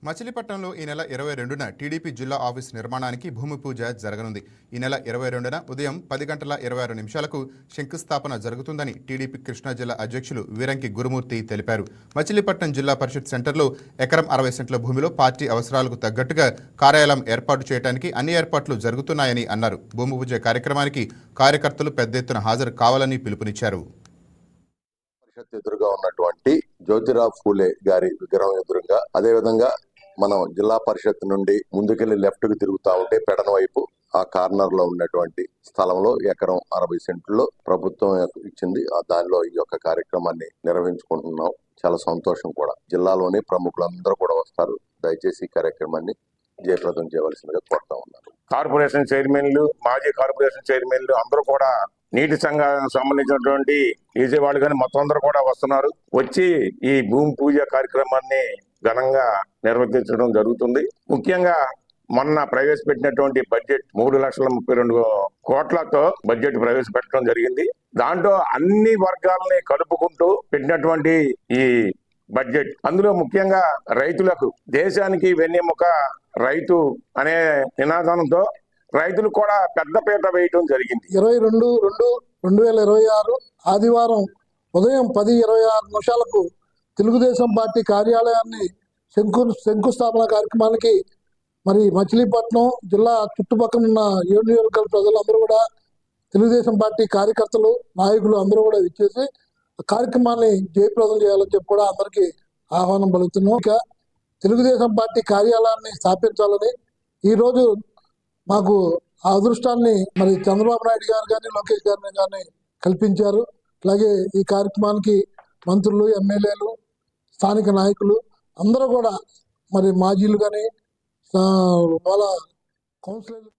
మచిలీపట్నంలో ఈ నెల 22న టీడీపీ జిల్లా ఆఫీస్ నిర్మాణానికి భూమి పూజ జరగనుంది. ఈ నెల 22న ఉదయం 10 గంటల 26 నిమిషాలకు శంకుస్థాపన జరుగుతుందని టీడీపీ కృష్ణా జిల్లా అధ్యక్షులు వీరంకి గురుమూర్తి తెలిపారు. మచిలీపట్నం జిల్లా పరిషత్ సెంటర్లో ఎకరం 60 సెంట్ల భూమిలో పార్టీ అవసరాలకు తగ్గట్టుగా కార్యాలయం ఏర్పాటు చేయడానికి అన్ని ఏర్పాట్లు జరుగుతున్నాయని అన్నారు. భూమి పూజ కార్యక్రమానికి కార్యకర్తలు పెద్ద ఎత్తున హాజరు కావాలని పిలుపునిచ్చారు. ఎదురుగా ఉన్నటువంటి జ్యోతిరావు ఫూలే గారి విగ్రహం ఎదురుగా, అదే విధంగా మనం జిల్లా పరిషత్ నుండి ముందుకెళ్లి లెఫ్ట్ కి తిరుగుతా ఉంటే పెడన వైపు ఆ కార్నర్ లో ఉన్నటువంటి స్థలంలో ఎకరం 60 సెంట్లు ప్రభుత్వం ఇచ్చింది. దానిలో ఈ యొక్క కార్యక్రమాన్ని నిర్వహించుకుంటున్నాం. చాలా సంతోషం కూడా. జిల్లాలోని ప్రముఖులందరూ కూడా వస్తారు. దయచేసి ఈ కార్యక్రమాన్ని జయప్రదం చేయవలసిందిగా కోరుతా ఉన్నారు. కార్పొరేషన్ చైర్మన్లు, మాజీ కార్పొరేషన్ చైర్మన్లు అందరూ కూడా నీటి సంఘానికి సంబంధించినటువంటి ఈజీ వాళ్ళు కానీ మొత్తం అందరూ కూడా వస్తున్నారు. వచ్చి ఈ భూమి పూజ కార్యక్రమాన్ని ఘనంగా నిర్వర్తించడం జరుగుతుంది. ముఖ్యంగా మొన్న ప్రవేశపెట్టినటువంటి బడ్జెట్ 3,32 కోట్లతో బడ్జెట్ ప్రవేశపెట్టడం జరిగింది. దాంట్లో అన్ని వర్గాలని కలుపుకుంటూ పెట్టినటువంటి ఈ బడ్జెట్, అందులో ముఖ్యంగా రైతులకు, దేశానికి వెన్నెముక రైతు అనే నినాదంతో రైతులు కూడా పెద్దపీట వేయటం జరిగింది. 22/2/2026 ఆదివారం ఉదయం 10:26 నిమిషాలకు తెలుగుదేశం పార్టీ కార్యాలయాన్ని శంకుస్థాపన కార్యక్రమానికి మరి మచిలీపట్నం జిల్లా చుట్టుపక్కల ఉన్న 7 నియోజకవర్గాల ప్రజలందరూ కూడా, తెలుగుదేశం పార్టీ కార్యకర్తలు, నాయకులు అందరూ కూడా ఇచ్చేసి కార్యక్రమాన్ని జయప్రదం చేయాలని చెప్పి కూడా అందరికీ ఆహ్వానం పలుకుతున్నాం. ఇంకా తెలుగుదేశం పార్టీ కార్యాలయాన్ని స్థాపించాలని ఈరోజు మాకు ఆ అదృష్టాన్ని మరి చంద్రబాబు నాయుడు గారు కానీ, లోకేష్ గారిని కానీ కల్పించారు. అలాగే ఈ కార్యక్రమానికి మంత్రులు, ఎమ్మెల్యేలు, స్థానిక నాయకులు అందరూ కూడా, మరి మాజీలు కానీ, వాళ్ళ కౌన్సిలర్లు